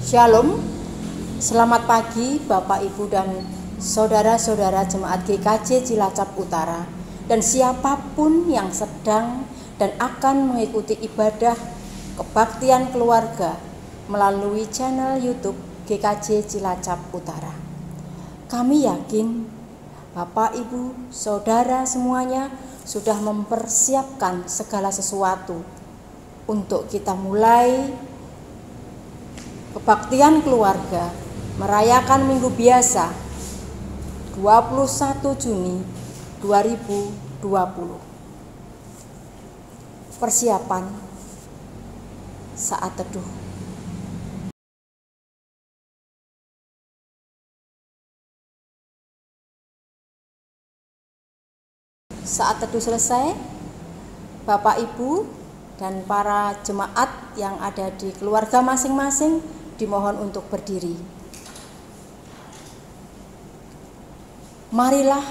Shalom, selamat pagi Bapak Ibu dan saudara-saudara jemaat GKJ Cilacap Utara dan siapapun yang sedang dan akan mengikuti ibadah kebaktian keluarga melalui channel YouTube GKJ Cilacap Utara. Kami yakin Bapak Ibu, saudara semuanya sudah mempersiapkan segala sesuatu untuk kita mulai kebaktian keluarga merayakan Minggu Biasa 21 Juni 2020. Persiapan saat teduh. Saat teduh selesai, Bapak Ibu dan para jemaat yang ada di keluarga masing-masing dimohon untuk berdiri. Marilah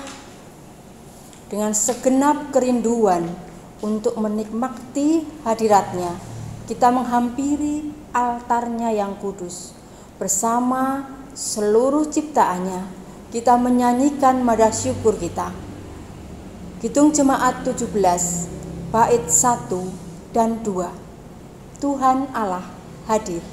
dengan segenap kerinduan untuk menikmati hadiratnya, kita menghampiri altarnya yang kudus. Bersama seluruh ciptaannya, kita menyanyikan nada syukur kita. Kidung Jemaat 17, bait 1 dan 2. Tuhan Allah hadir.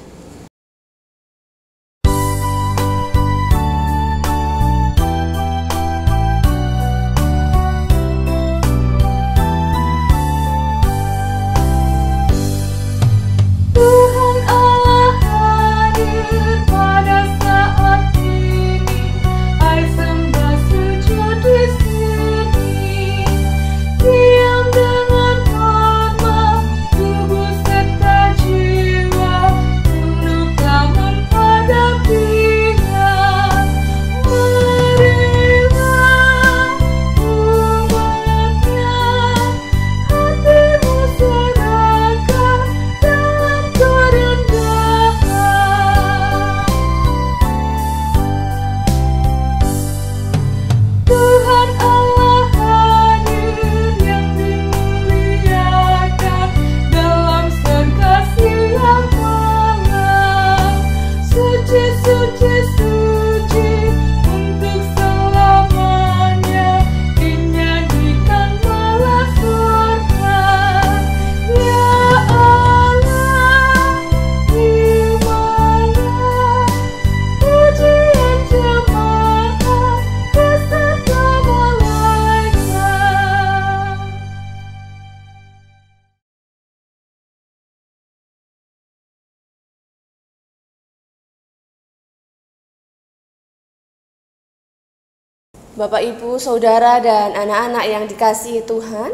Bapak, Ibu, Saudara, dan anak-anak yang dikasihi Tuhan,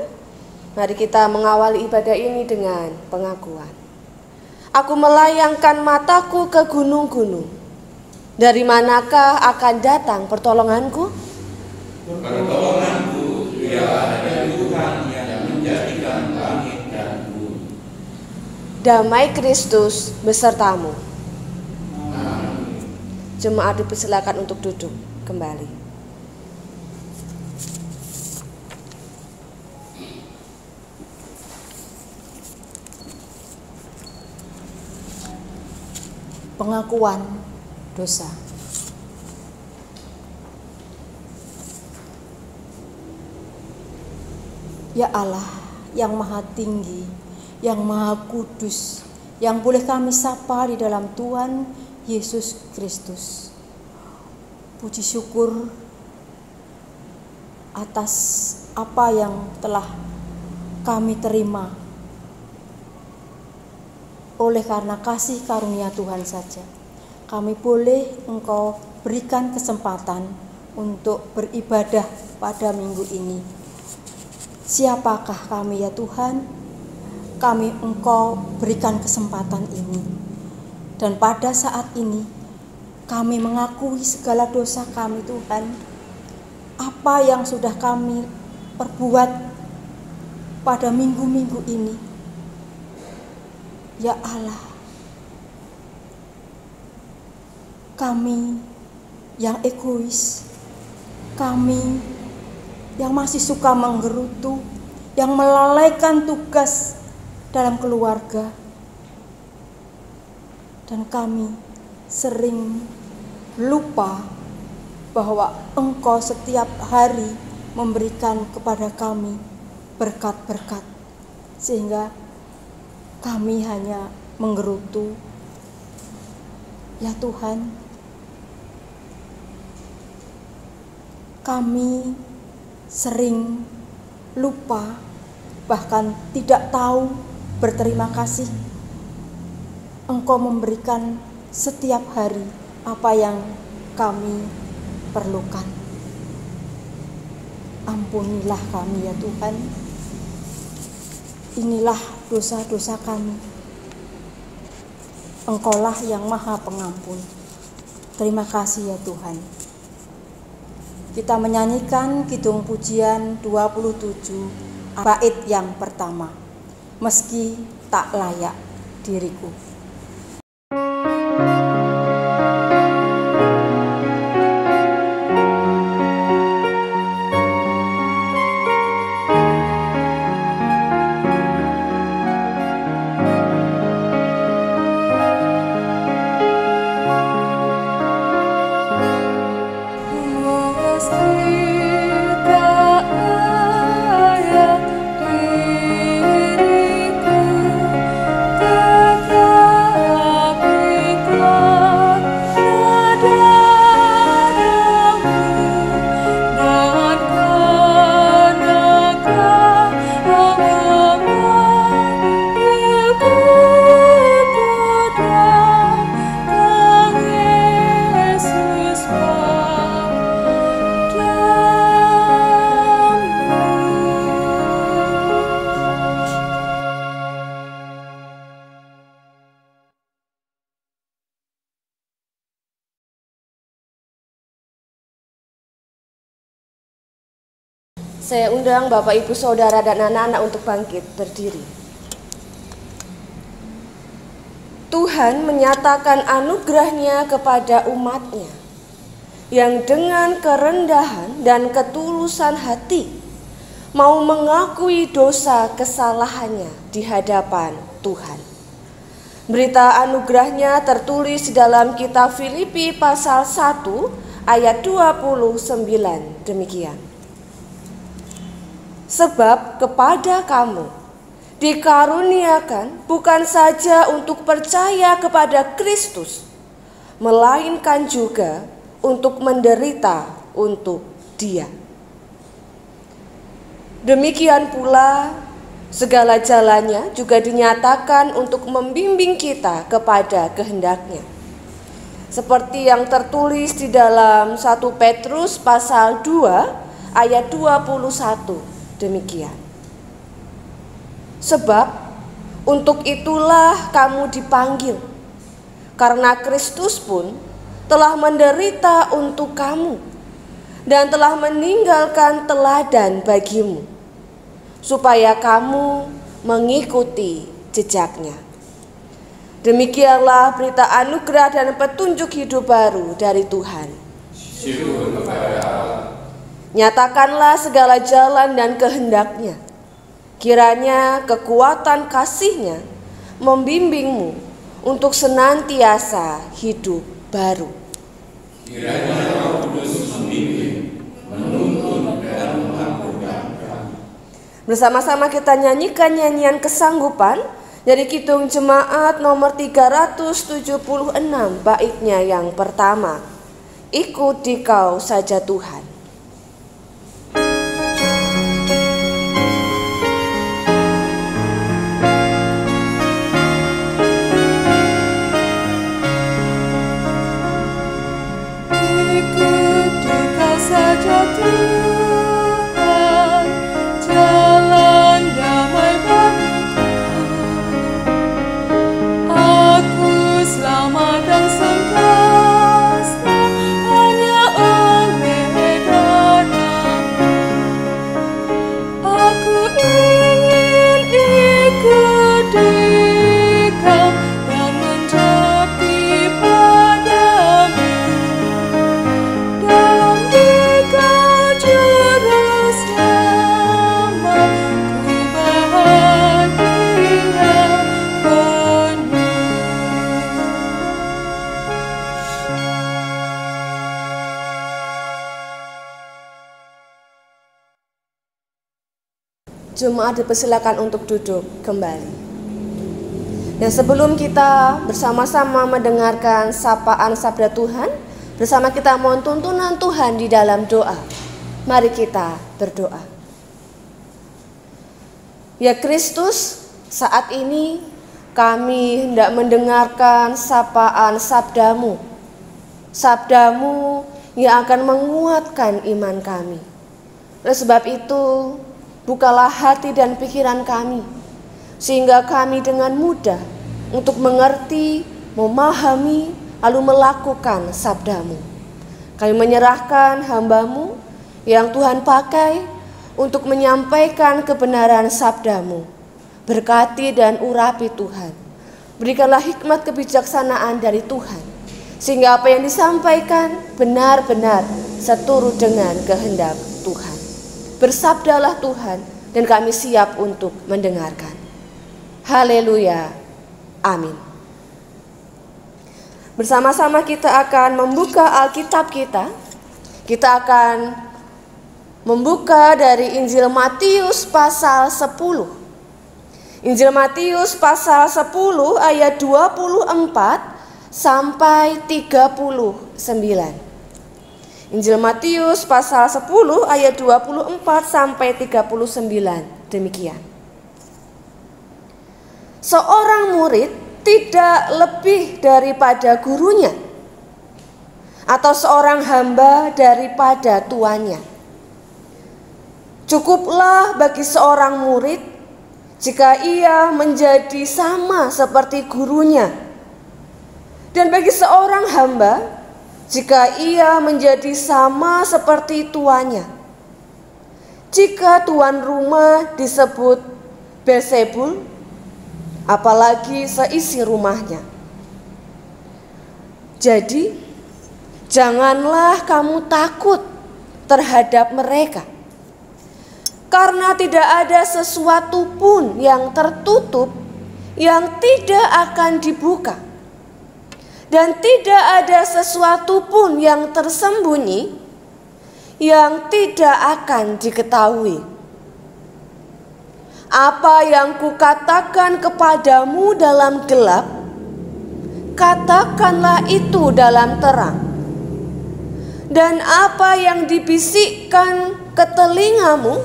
mari kita mengawali ibadah ini dengan pengakuan. Aku melayangkan mataku ke gunung-gunung. Dari manakah akan datang pertolonganku? Pertolonganku ialah dari Tuhan yang menjadikan langit dan bumi. Damai Kristus besertamu. Amin. Jemaat dipersilakan untuk duduk kembali. Pengakuan dosa. Ya Allah yang maha tinggi, yang maha kudus, yang boleh kami sapa di dalam Tuhan Yesus Kristus. Puji syukur atas apa yang telah kami terima oleh karena kasih karunia Tuhan saja. Kami boleh Engkau berikan kesempatan untuk beribadah pada minggu ini. Siapakah kami ya Tuhan? Kami Engkau berikan kesempatan ini. Dan pada saat ini kami mengakui segala dosa kami Tuhan. Apa yang sudah kami perbuat pada minggu-minggu ini. Ya Allah, kami yang egois, kami yang masih suka menggerutu, yang melalaikan tugas dalam keluarga, dan kami sering lupa bahwa Engkau setiap hari memberikan kepada kami berkat-berkat, sehingga kami hanya menggerutu. Ya Tuhan, kami sering lupa, bahkan tidak tahu berterima kasih. Engkau memberikan setiap hari apa yang kami perlukan. Ampunilah kami ya Tuhan. Inilah dosa-dosa kami. Engkaulah yang Maha Pengampun. Terima kasih ya Tuhan. Kita menyanyikan Kidung Pujian 27 bait yang pertama. Meski tak layak diriku. Saya undang Bapak, Ibu, Saudara, dan anak-anak untuk bangkit berdiri. Tuhan menyatakan anugerah-Nya kepada umat-Nya yang dengan kerendahan dan ketulusan hati mau mengakui dosa kesalahannya di hadapan Tuhan. Berita anugerah-Nya tertulis di dalam kitab Filipi pasal 1 ayat 29 demikian. Sebab kepada kamu dikaruniakan bukan saja untuk percaya kepada Kristus, melainkan juga untuk menderita untuk Dia. Demikian pula segala jalannya juga dinyatakan untuk membimbing kita kepada kehendak-Nya. Seperti yang tertulis di dalam 1 Petrus pasal 2 ayat 21. Demikian. Sebab untuk itulah kamu dipanggil, karena Kristus pun telah menderita untuk kamu dan telah meninggalkan teladan bagimu, supaya kamu mengikuti jejak-Nya. Demikianlah berita anugerah dan petunjuk hidup baru dari Tuhan. Syukur kepada Allah. Nyatakanlah segala jalan dan kehendak-Nya. Kiranya kekuatan kasih-Nya membimbingmu untuk senantiasa hidup baru. Kiranya Roh Kudus membimbing, menuntun dan mengampunkan kami. Bersama-sama kita nyanyikan nyanyian kesanggupan dari Kidung Jemaat nomor 376 baitnya yang pertama. Ikut Dikau saja Tuhan. Tuhan, jalan damai bagiku. Aku selamat dan sentosa hanya oleh darah-Mu. Aku ingin ikut Dikau dan menjadi padamu. Dalam Dikau juru selamat, ku bahagia penuh. Jemaat dipersilakan untuk duduk kembali. Dan sebelum kita bersama-sama mendengarkan sapaan sabda Tuhan, bersama kita mohon tuntunan Tuhan di dalam doa. Mari kita berdoa. Ya Kristus, saat ini kami hendak mendengarkan sapaan sabda-Mu. Sabda-Mu yang akan menguatkan iman kami. Oleh sebab itu, bukalah hati dan pikiran kami, sehingga kami dengan mudah untuk mengerti, memahami, lalu melakukan sabda-Mu. Kami menyerahkan hamba-Mu yang Tuhan pakai untuk menyampaikan kebenaran sabda-Mu. Berkati dan urapi Tuhan. Berikanlah hikmat kebijaksanaan dari Tuhan, sehingga apa yang disampaikan benar-benar seturut dengan kehendak Tuhan. Bersabdalah Tuhan, dan kami siap untuk mendengarkan. Haleluya. Amin. Bersama-sama kita akan membuka Alkitab kita. Kita akan membuka dari Injil Matius pasal 10. Injil Matius pasal 10 ayat 24 sampai 39. Injil Matius pasal 10 ayat 24 sampai 39. Demikian. Seorang murid tidak lebih daripada gurunya, atau seorang hamba daripada tuannya. Cukuplah bagi seorang murid jika ia menjadi sama seperti gurunya, dan bagi seorang hamba jika ia menjadi sama seperti tuannya. Jika tuan rumah disebut Beelzebul, apalagi seisi rumahnya. Jadi, janganlah kamu takut terhadap mereka, karena tidak ada sesuatu pun yang tertutup yang tidak akan dibuka, dan tidak ada sesuatu pun yang tersembunyi yang tidak akan diketahui. Apa yang kukatakan kepadamu dalam gelap, katakanlah itu dalam terang. Dan apa yang dibisikkan ke telingamu,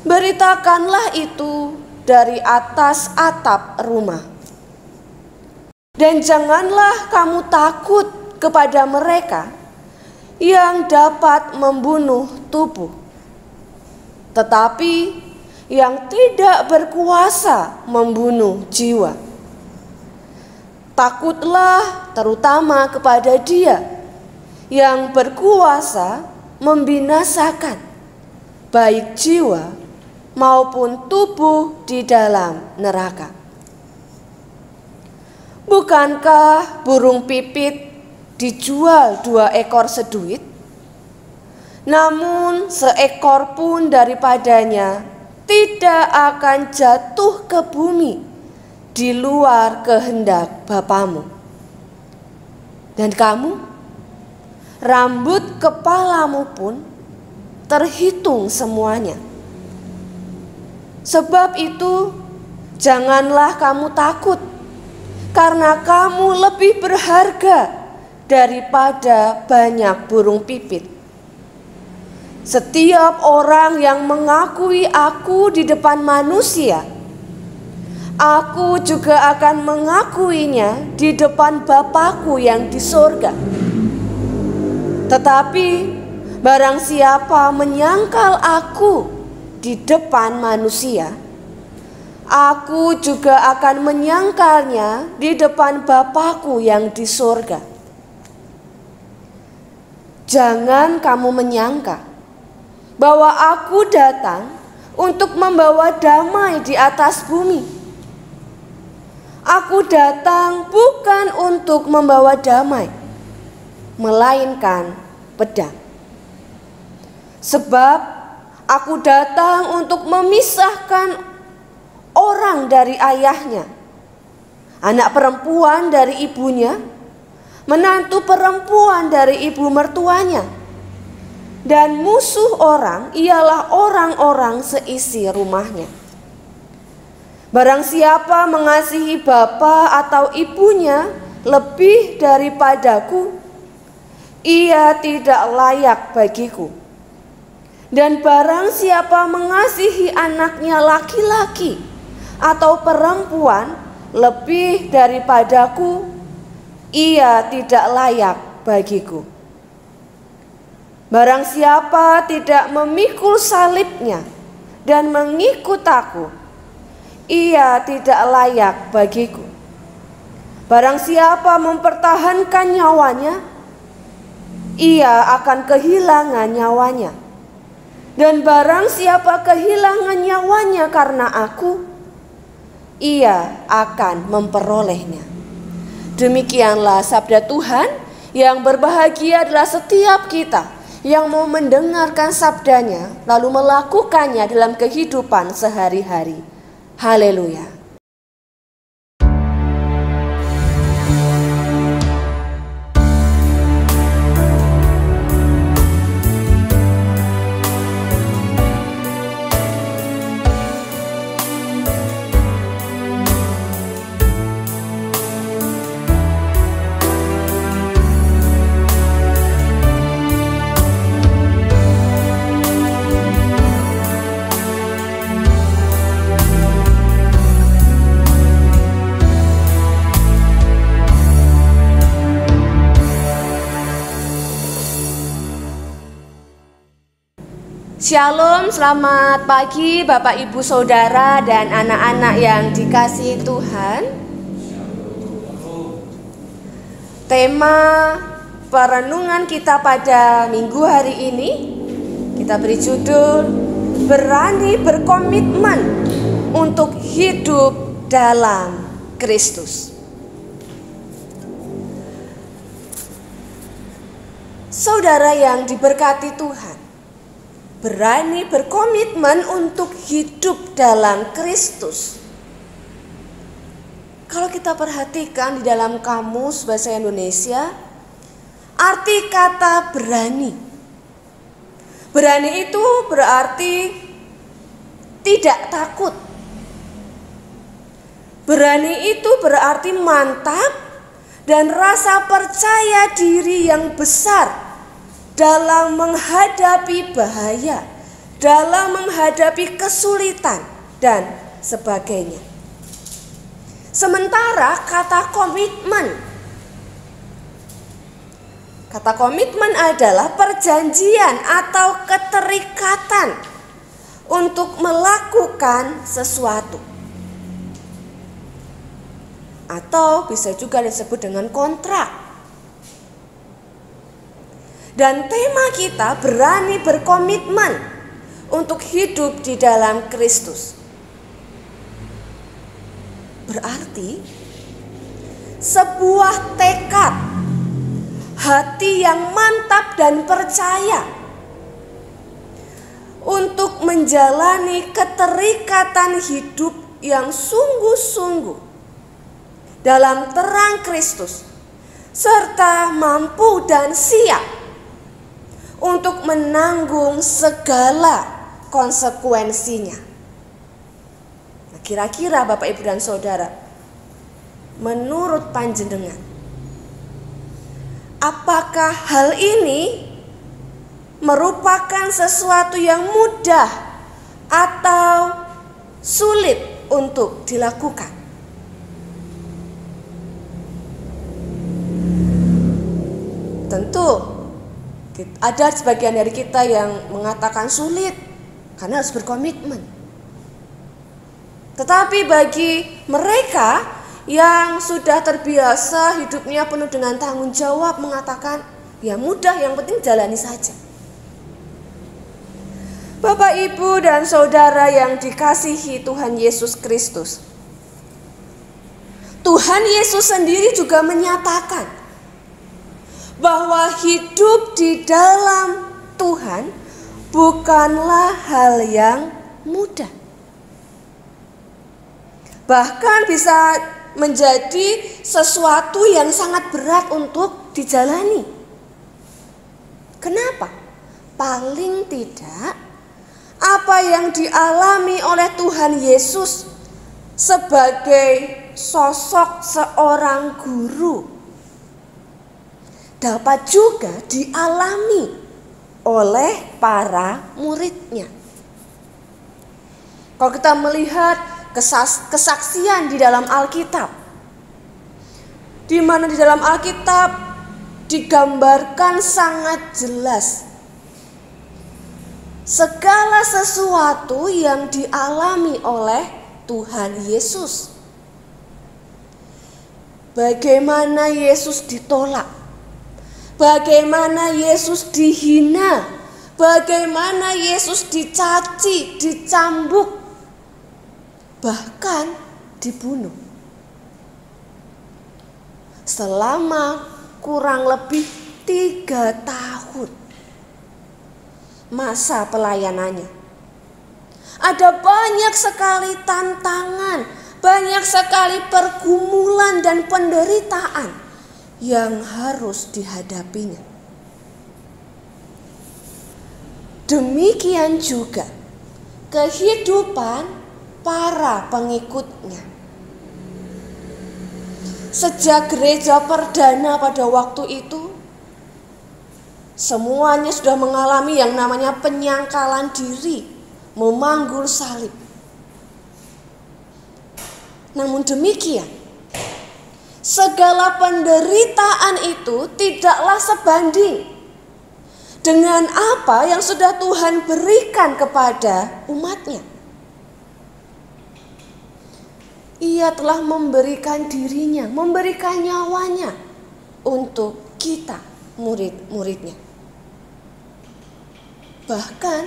beritakanlah itu dari atas atap rumah. Dan janganlah kamu takut kepada mereka yang dapat membunuh tubuh, tetapi yang tidak berkuasa membunuh jiwa. Takutlah terutama kepada Dia yang berkuasa membinasakan baik jiwa maupun tubuh di dalam neraka. Bukankah burung pipit dijual 2 ekor seduit? Namun seekor pun daripadanya tidak akan jatuh ke bumi di luar kehendak Bapamu. Dan kamu, rambut kepalamu pun terhitung semuanya. Sebab itu, janganlah kamu takut, karena kamu lebih berharga daripada banyak burung pipit. Setiap orang yang mengakui aku di depan manusia, aku juga akan mengakuinya di depan Bapa-Ku yang di sorga. Tetapi Barang siapa menyangkal aku di depan manusia, aku juga akan menyangkalnya di depan Bapa-Ku yang di sorga. Jangan kamu menyangka bahwa aku datang untuk membawa damai di atas bumi. Aku datang bukan untuk membawa damai, melainkan pedang. Sebab aku datang untuk memisahkan orang dari ayahnya, anak perempuan dari ibunya, menantu perempuan dari ibu mertuanya, dan musuh orang ialah orang-orang seisi rumahnya. Barang siapa mengasihi bapa atau ibunya lebih daripadaku, ia tidak layak bagiku. Dan barang siapa mengasihi anaknya laki-laki atau perempuan lebih daripadaku, ia tidak layak bagiku. Barang siapa tidak memikul salibnya dan mengikut aku, ia tidak layak bagiku. Barang siapa mempertahankan nyawanya, ia akan kehilangan nyawanya. Dan barang siapa kehilangan nyawanya karena aku, ia akan memperolehnya. Demikianlah sabda Tuhan. Yang berbahagia adalah setiap kita yang mau mendengarkan sabdanya lalu melakukannya dalam kehidupan sehari-hari. Haleluya. Shalom, selamat pagi Bapak Ibu Saudara dan anak-anak yang dikasihi Tuhan. Tema perenungan kita pada minggu hari ini kita beri judul Berani Berkomitmen untuk Hidup dalam Kristus. Saudara yang diberkati Tuhan, berani berkomitmen untuk hidup dalam Kristus. Kalau kita perhatikan di dalam kamus bahasa Indonesia, arti kata berani. Berani itu berarti tidak takut. Berani itu berarti mantap dan rasa percaya diri yang besar dalam menghadapi bahaya, dalam menghadapi kesulitan dan sebagainya. Sementara kata komitmen adalah perjanjian atau keterikatan untuk melakukan sesuatu. Atau bisa juga disebut dengan kontrak. Dan tema kita berani berkomitmen untuk hidup di dalam Kristus. Berarti sebuah tekad, hati yang mantap dan percaya untuk menjalani keterikatan hidup yang sungguh-sungguh dalam terang Kristus, serta mampu dan siap untuk menanggung segala konsekuensinya. Nah, kira-kira Bapak Ibu dan Saudara, menurut panjenengan, apakah hal ini merupakan sesuatu yang mudah atau sulit untuk dilakukan? Tentu Ada sebagian dari kita yang mengatakan sulit karena harus berkomitmen. Tetapi bagi mereka yang sudah terbiasa hidupnya penuh dengan tanggung jawab, mengatakan ya mudah, yang penting jalani saja. Bapak, Ibu, dan Saudara yang dikasihi Tuhan Yesus Kristus, Tuhan Yesus sendiri juga menyatakan bahwa hidup di dalam Tuhan bukanlah hal yang mudah. Bahkan bisa menjadi sesuatu yang sangat berat untuk dijalani. Kenapa? Paling tidak apa yang dialami oleh Tuhan Yesus sebagai sosok seorang guru dapat juga dialami oleh para muridnya. Kalau kita melihat kesaksian di dalam Alkitab, di mana di dalam Alkitab digambarkan sangat jelas segala sesuatu yang dialami oleh Tuhan Yesus. Bagaimana Yesus ditolak, bagaimana Yesus dihina, bagaimana Yesus dicaci, dicambuk, bahkan dibunuh. Selama kurang lebih 3 tahun masa pelayanannya. Ada banyak sekali tantangan, banyak sekali pergumulan dan penderitaan yang harus dihadapinya. Demikian juga kehidupan para pengikutnya. Sejak gereja perdana pada waktu itu, semuanya sudah mengalami yang namanya penyangkalan diri, memanggul salib. Namun demikian, segala penderitaan itu tidaklah sebanding dengan apa yang sudah Tuhan berikan kepada umatnya. Ia telah memberikan dirinya, memberikan nyawanya untuk kita, murid-muridnya. Bahkan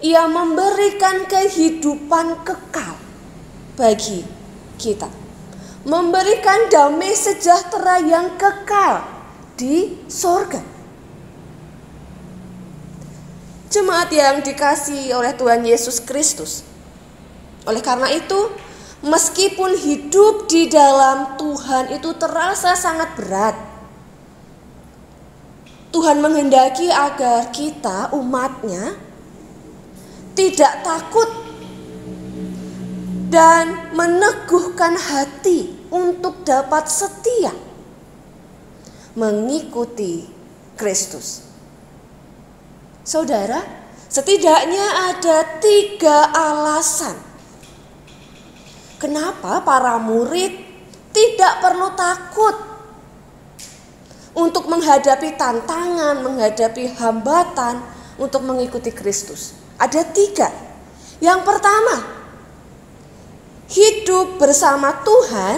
ia memberikan kehidupan kekal bagi kita, memberikan damai sejahtera yang kekal di sorga. Jemaat yang dikasihi oleh Tuhan Yesus Kristus, oleh karena itu, meskipun hidup di dalam Tuhan itu terasa sangat berat, Tuhan menghendaki agar kita, umatnya, tidak takut dan meneguhkan hati untuk dapat setia mengikuti Kristus. Saudara, setidaknya ada 3 alasan kenapa para murid tidak perlu takut untuk menghadapi tantangan, menghadapi hambatan untuk mengikuti Kristus. Ada 3. Yang pertama, hidup bersama Tuhan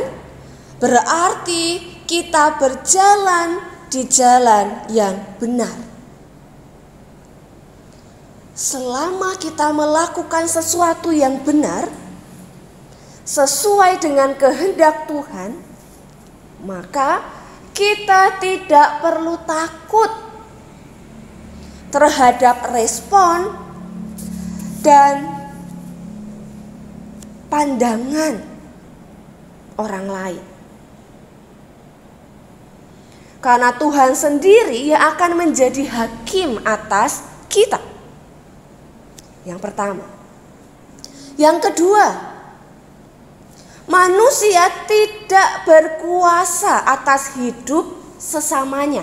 berarti kita berjalan di jalan yang benar. Selama kita melakukan sesuatu yang benar, sesuai dengan kehendak Tuhan, maka kita tidak perlu takut terhadap respon dan pandangan orang lain. Karena Tuhan sendiri yang akan menjadi hakim atas kita. Yang pertama. Yang kedua, manusia tidak berkuasa atas hidup sesamanya.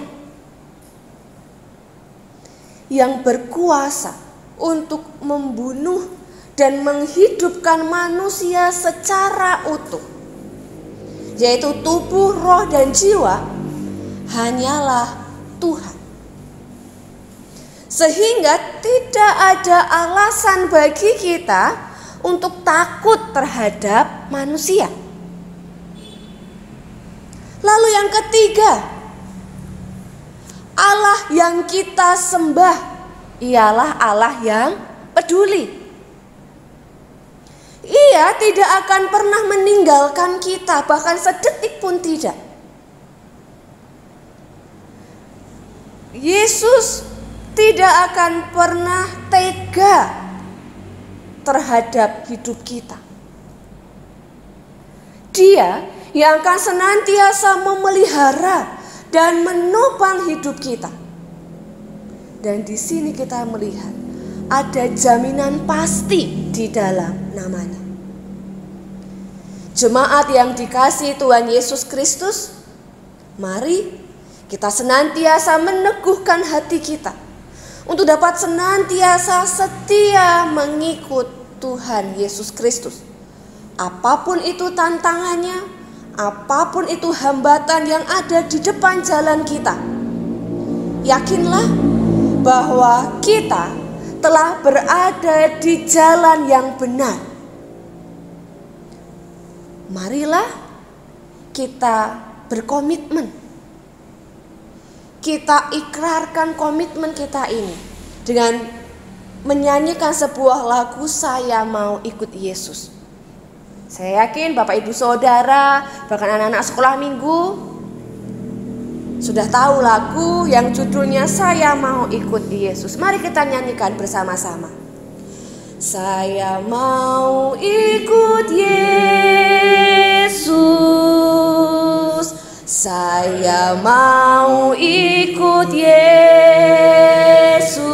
Yang berkuasa untuk membunuh dan menghidupkan manusia secara utuh, yaitu tubuh, roh, dan jiwa, hanyalah Tuhan. Sehingga tidak ada alasan bagi kita untuk takut terhadap manusia. Lalu yang ketiga, Allah yang kita sembah ialah Allah yang peduli. Ia tidak akan pernah meninggalkan kita, bahkan sedetik pun tidak. Yesus tidak akan pernah tega terhadap hidup kita. Dia yang akan senantiasa memelihara dan menopang hidup kita. Dan di sini kita melihat ada jaminan pasti di dalam namanya. Jemaat yang dikasihi Tuhan Yesus Kristus, mari kita senantiasa meneguhkan hati kita untuk dapat senantiasa setia mengikut Tuhan Yesus Kristus. Apapun itu tantangannya, apapun itu hambatan yang ada di depan jalan kita, yakinlah bahwa kita telah berada di jalan yang benar. Marilah kita berkomitmen. Kita ikrarkan komitmen kita ini dengan menyanyikan sebuah lagu, Saya Mau Ikut Yesus. Saya yakin Bapak Ibu Saudara, bahkan anak-anak sekolah minggu sudah tahu lagu yang judulnya Saya Mau Ikut Yesus. Mari kita nyanyikan bersama-sama. Saya mau ikut Yesus, saya mau ikut Yesus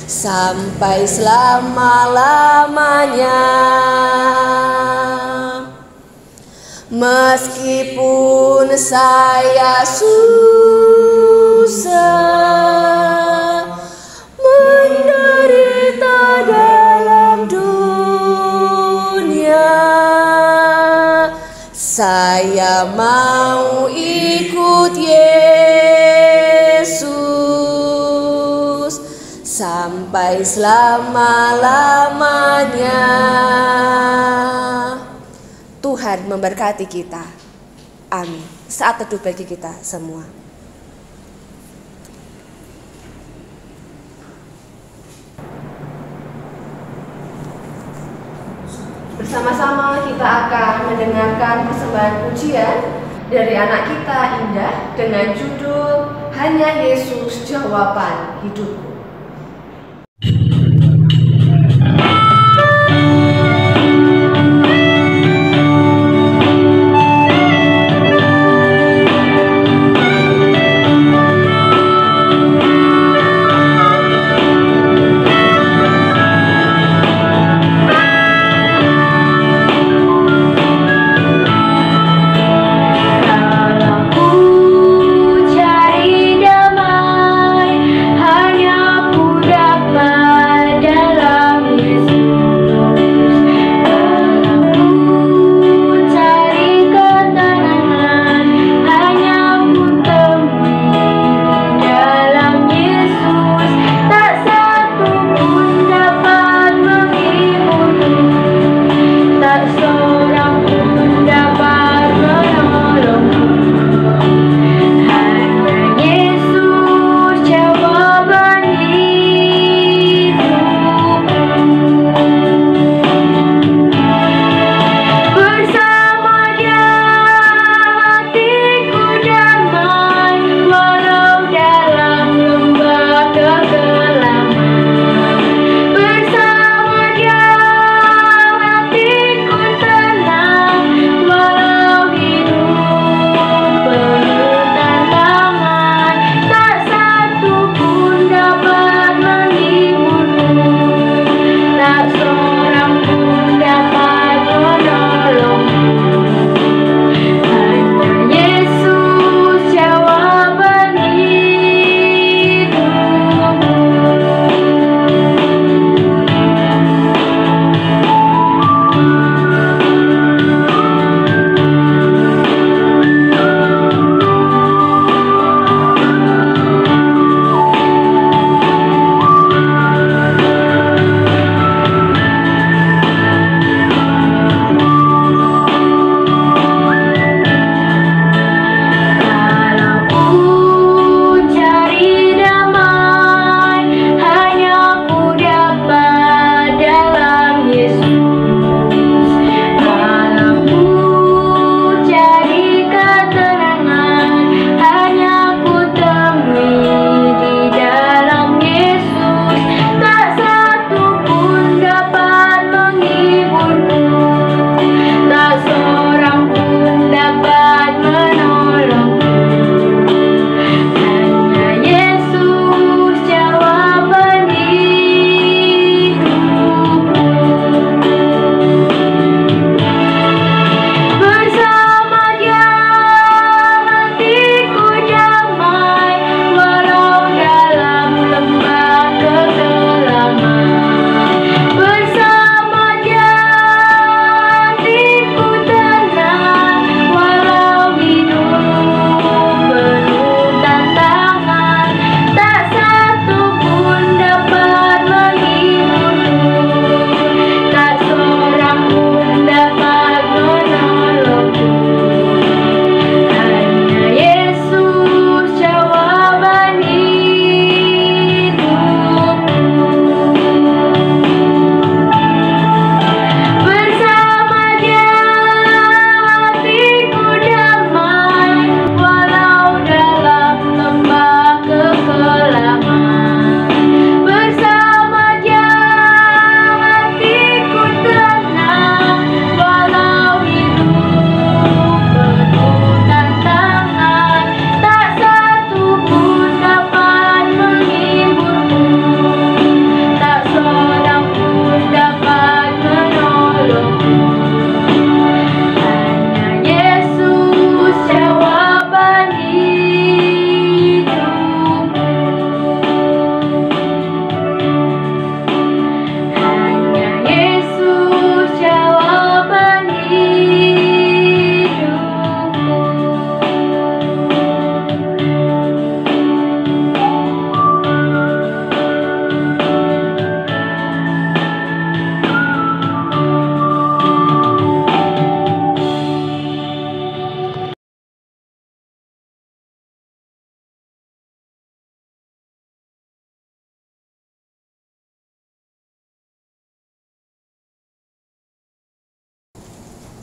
sampai selama-lamanya. Meskipun saya susah menderita dalam dunia, saya mau ikut Yesus sampai selama-lamanya. Tuhan memberkati kita. Amin. Saat teduh bagi kita semua. Bersama-sama kita akan mendengarkan persembahan pujian dari anak kita Indah dengan judul Hanya Yesus Jawaban Hidupku. Cari damai hanya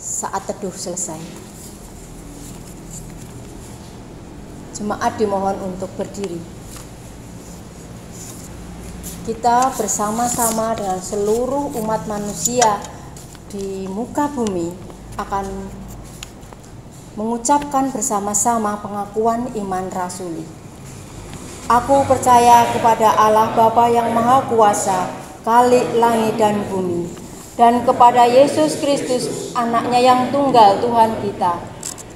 saat teduh selesai. Jemaat dimohon untuk berdiri. Kita bersama-sama dengan seluruh umat manusia di muka bumi akan mengucapkan bersama-sama pengakuan iman rasuli. Aku percaya kepada Allah Bapa yang Maha Kuasa, Khalik langit dan bumi, dan kepada Yesus Kristus, anaknya yang tunggal Tuhan kita,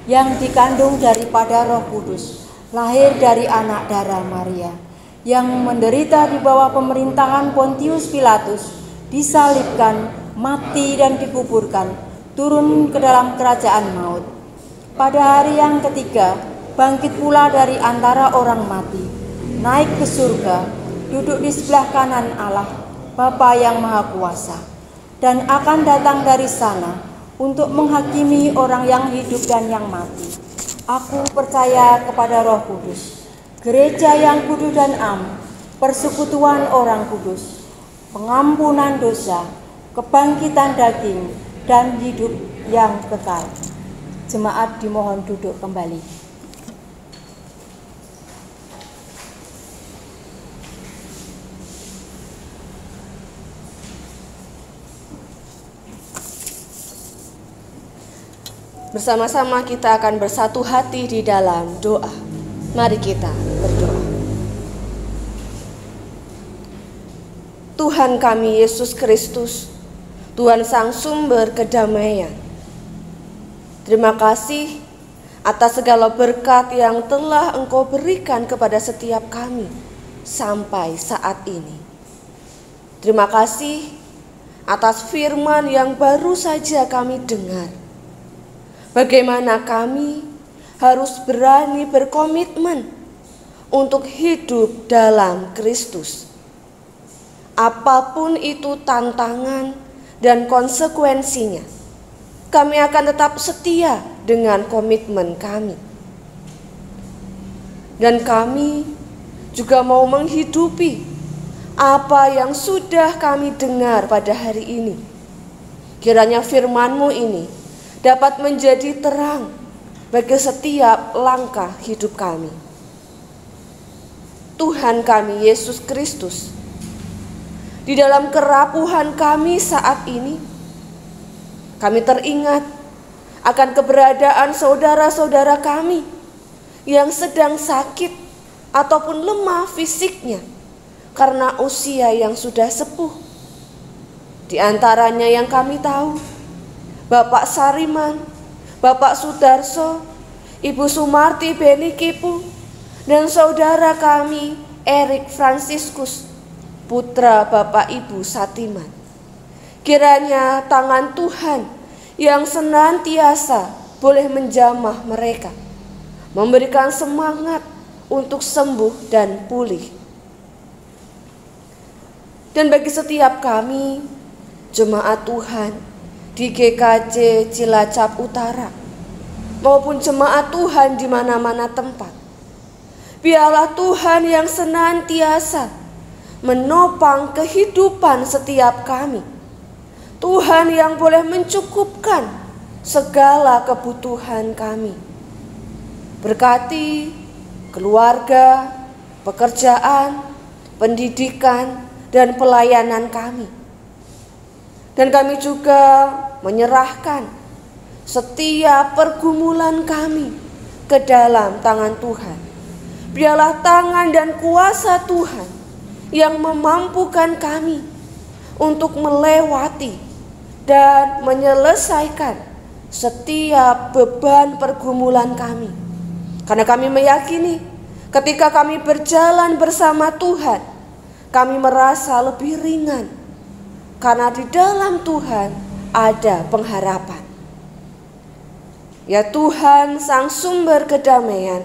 yang dikandung daripada Roh Kudus, lahir dari anak darah Maria, yang menderita di bawah pemerintahan Pontius Pilatus, disalibkan, mati dan dikuburkan, turun ke dalam kerajaan maut. Pada hari yang ketiga, bangkit pula dari antara orang mati, naik ke surga, duduk di sebelah kanan Allah, Bapa yang Maha Kuasa, dan akan datang dari sana untuk menghakimi orang yang hidup dan yang mati. Aku percaya kepada Roh Kudus, gereja yang kudus dan am, persekutuan orang kudus, pengampunan dosa, kebangkitan daging, dan hidup yang kekal. Jemaat dimohon duduk kembali. Bersama-sama kita akan bersatu hati di dalam doa. Mari kita berdoa. Tuhan kami Yesus Kristus, Tuhan Sang Sumber kedamaian, terima kasih atas segala berkat yang telah Engkau berikan kepada setiap kami sampai saat ini. Terima kasih atas firman yang baru saja kami dengar. Bagaimana kami harus berani berkomitmen untuk hidup dalam Kristus. Apapun itu tantangan dan konsekuensinya, kami akan tetap setia dengan komitmen kami. Dan kami juga mau menghidupi apa yang sudah kami dengar pada hari ini. Kiranya firman-Mu ini dapat menjadi terang bagi setiap langkah hidup kami. Tuhan kami Yesus Kristus, di dalam kerapuhan kami saat ini, kami teringat akan keberadaan saudara-saudara kami yang sedang sakit ataupun lemah fisiknya karena usia yang sudah sepuh. Di antaranya yang kami tahu, Bapak Sariman, Bapak Sudarso, Ibu Sumarti Beni Kipu, dan saudara kami Erik Fransiskus, putra Bapak Ibu Satiman. Kiranya tangan Tuhan yang senantiasa boleh menjamah mereka, memberikan semangat untuk sembuh dan pulih. Dan bagi setiap kami, jemaat Tuhan di GKJ Cilacap Utara, maupun jemaat Tuhan di mana-mana tempat, biarlah Tuhan yang senantiasa menopang kehidupan setiap kami. Tuhan yang boleh mencukupkan segala kebutuhan kami. Berkati keluarga, pekerjaan, pendidikan, dan pelayanan kami. Dan kami juga menyerahkan setiap pergumulan kami ke dalam tangan Tuhan. Biarlah tangan dan kuasa Tuhan yang memampukan kami untuk melewati dan menyelesaikan setiap beban pergumulan kami. Karena kami meyakini ketika kami berjalan bersama Tuhan, kami merasa lebih ringan. Karena di dalam Tuhan ada pengharapan. Ya Tuhan, Sang Sumber kedamaian,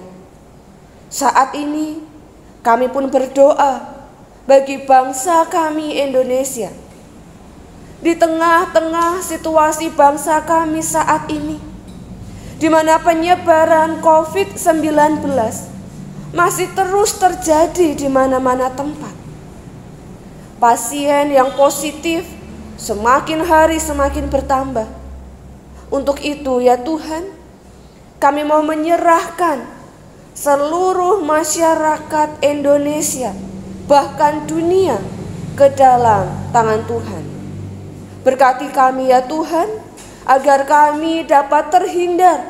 saat ini kami pun berdoa bagi bangsa kami Indonesia. Di tengah-tengah situasi bangsa kami saat ini, di mana penyebaran COVID-19 masih terus terjadi di mana-mana tempat. Pasien yang positif semakin hari semakin bertambah. Untuk itu ya Tuhan, kami mau menyerahkan seluruh masyarakat Indonesia, bahkan dunia, ke dalam tangan Tuhan. Berkati kami ya Tuhan, agar kami dapat terhindar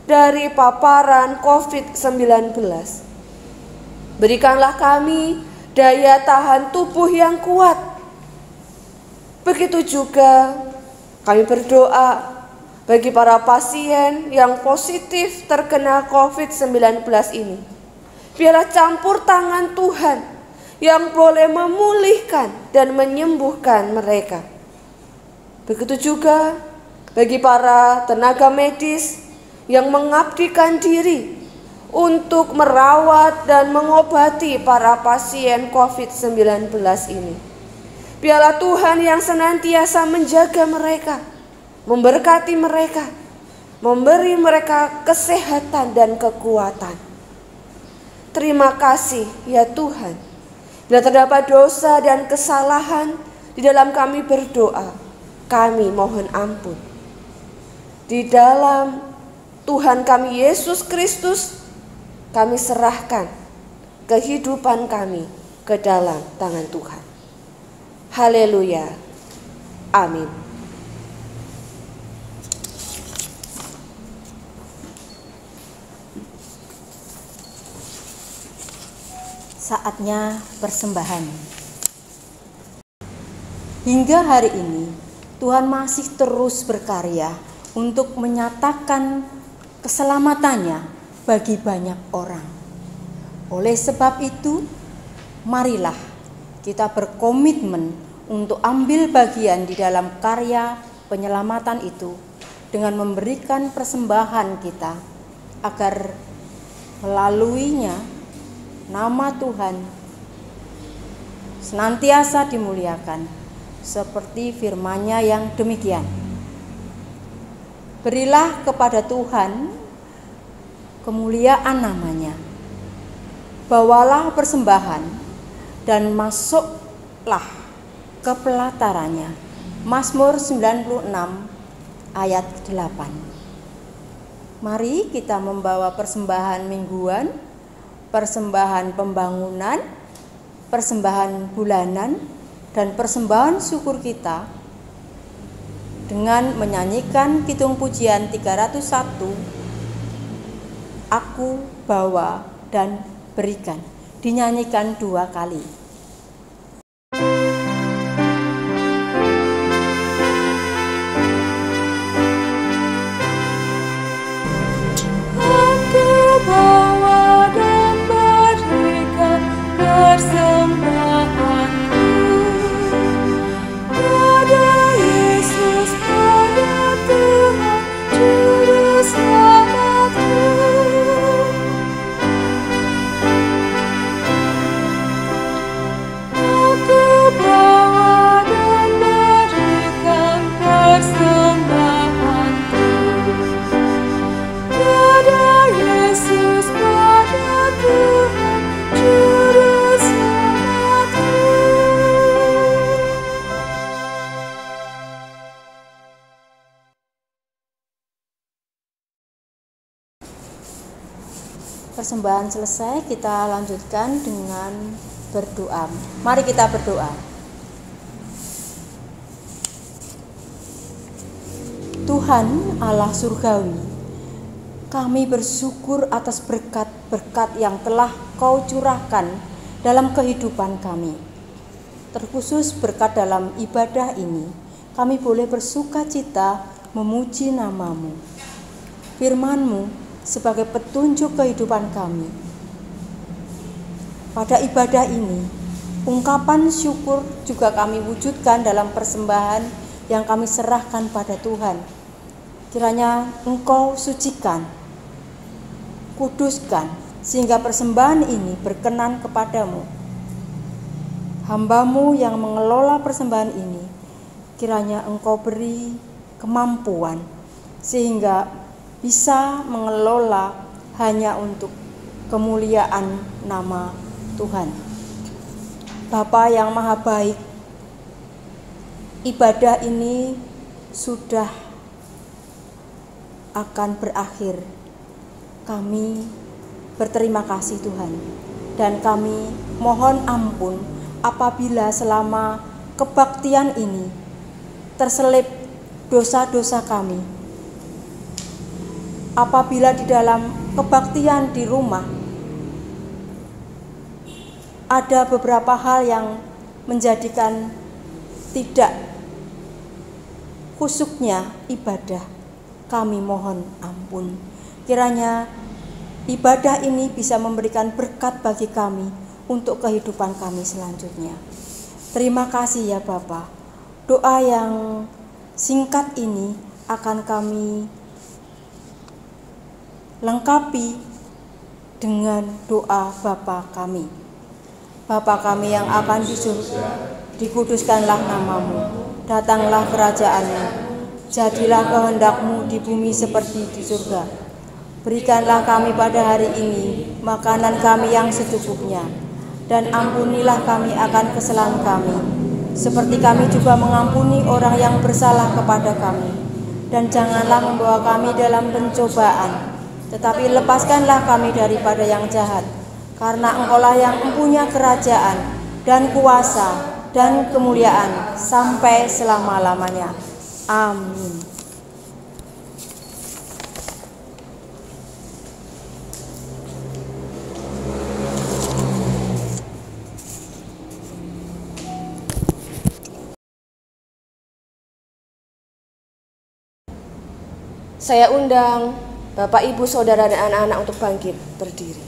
dari paparan COVID-19. Berikanlah kami daya tahan tubuh yang kuat. Begitu juga kami berdoa bagi para pasien yang positif terkena COVID-19 ini. Biarlah campur tangan Tuhan yang boleh memulihkan dan menyembuhkan mereka. Begitu juga bagi para tenaga medis yang mengabdikan diri untuk merawat dan mengobati para pasien COVID-19 ini. Biarlah Tuhan yang senantiasa menjaga mereka, memberkati mereka, memberi mereka kesehatan dan kekuatan. Terima kasih ya Tuhan. Bila terdapat dosa dan kesalahan di dalam kami berdoa, kami mohon ampun. Di dalam Tuhan kami Yesus Kristus, kami serahkan kehidupan kami ke dalam tangan Tuhan. Haleluya. Amin. Saatnya persembahan. Hingga hari ini, Tuhan masih terus berkarya untuk menyatakan keselamatannya bagi banyak orang. Oleh sebab itu, marilah kita berkomitmen untuk ambil bagian di dalam karya penyelamatan itu dengan memberikan persembahan kita, agar melaluinya nama Tuhan senantiasa dimuliakan, seperti firman-Nya yang demikian. Berilah kepada Tuhan kemuliaan namanya, bawalah persembahan dan masuklah ke pelatarannya. Mazmur 96 ayat 8. Mari kita membawa persembahan mingguan, persembahan pembangunan, persembahan bulanan, dan persembahan syukur kita dengan menyanyikan kidung pujian 301, Aku bawa dan berikan, dinyanyikan 2 kali. Aku bawa dan berikan persembahanku pada Yesus, pada Tuhan Juru Selamatku. Aku bawa dan berikan persembahanku pada Yesus, pada Tuhan Juru Selamatku. Persembahan selesai, kita lanjutkan dengan berdoa. Mari kita berdoa. Tuhan Allah surgawi, kami bersyukur atas berkat-berkat yang telah Kau curahkan dalam kehidupan kami. Terkhusus berkat dalam ibadah ini, kami boleh bersukacita memuji nama-Mu. Firman-Mu sebagai petunjuk kehidupan kami. Pada ibadah ini, ungkapan syukur juga kami wujudkan dalam persembahan yang kami serahkan pada Tuhan. Kiranya Engkau sucikan, kuduskan, sehingga persembahan ini berkenan kepadamu. Hamba-Mu yang mengelola persembahan ini, kiranya Engkau beri kemampuan, sehingga bisa mengelola hanya untuk kemuliaan nama Tuhan. Bapa yang Maha Baik, ibadah ini sudah akan berakhir. Kami berterima kasih Tuhan, dan kami mohon ampun apabila selama kebaktian ini terselip dosa-dosa kami. Apabila di dalam kebaktian di rumah ada beberapa hal yang menjadikan tidak khusyuknya ibadah, kami mohon ampun. Kiranya ibadah ini bisa memberikan berkat bagi kami untuk kehidupan kami selanjutnya. Terima kasih ya Bapa. Doa yang singkat ini akan kami lengkapi dengan doa Bapa kami. Bapa kami yang akan di surga, dikuduskanlah namamu, datanglah kerajaanmu, jadilah kehendak-Mu di bumi seperti di surga. Berikanlah kami pada hari ini makanan kami yang secukupnya, dan ampunilah kami akan kesalahan kami, seperti kami juga mengampuni orang yang bersalah kepada kami. Dan janganlah membawa kami dalam pencobaan, tetapi lepaskanlah kami daripada yang jahat. Karena Engkaulah yang mempunyai kerajaan dan kuasa dan kemuliaan sampai selama-lamanya. Amin. Saya undang Bapak, Ibu, Saudara, dan anak-anak untuk bangkit berdiri.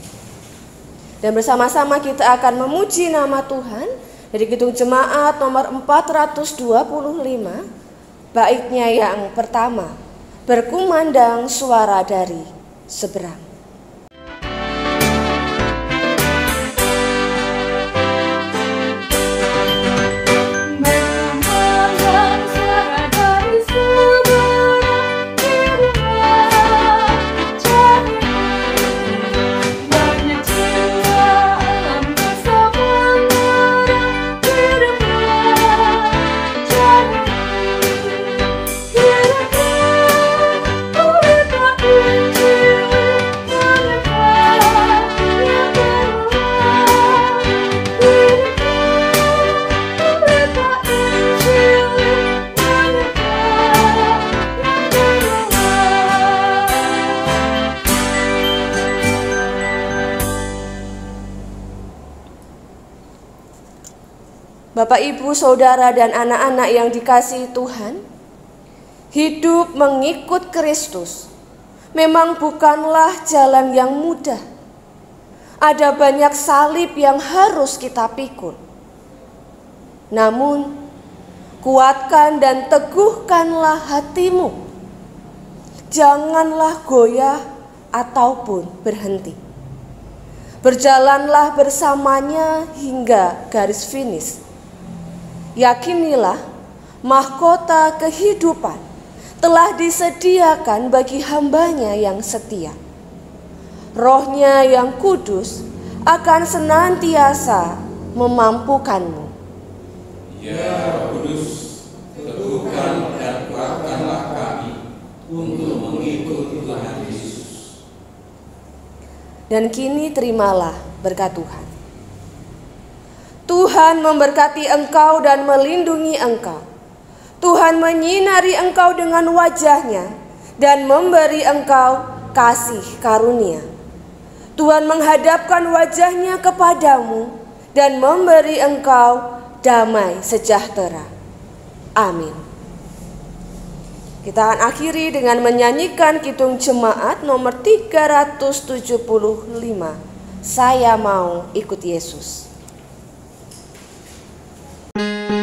Dan bersama-sama kita akan memuji nama Tuhan dari Kidung Jemaat nomor 425, baitnya yang pertama, berkumandang suara dari seberang. Bapak, Ibu, Saudara, dan anak-anak yang dikasihi Tuhan, hidup mengikut Kristus memang bukanlah jalan yang mudah. Ada banyak salib yang harus kita pikul. Namun, kuatkan dan teguhkanlah hatimu. Janganlah goyah ataupun berhenti. Berjalanlah bersamanya hingga garis finish. Yakinilah mahkota kehidupan telah disediakan bagi hambanya yang setia. Roh-Nya yang kudus akan senantiasa memampukanmu. Ya Roh Kudus, teguhkan dan kuatkanlah kami untuk mengikut Tuhan Yesus. Dan kini terimalah berkat Tuhan. Tuhan memberkati engkau dan melindungi engkau. Tuhan menyinari engkau dengan wajah-Nya dan memberi engkau kasih karunia. Tuhan menghadapkan wajah-Nya kepadamu dan memberi engkau damai sejahtera. Amin. Kita akan akhiri dengan menyanyikan Kidung Jemaat nomor 375. Saya mau ikut Yesus. Mau ikut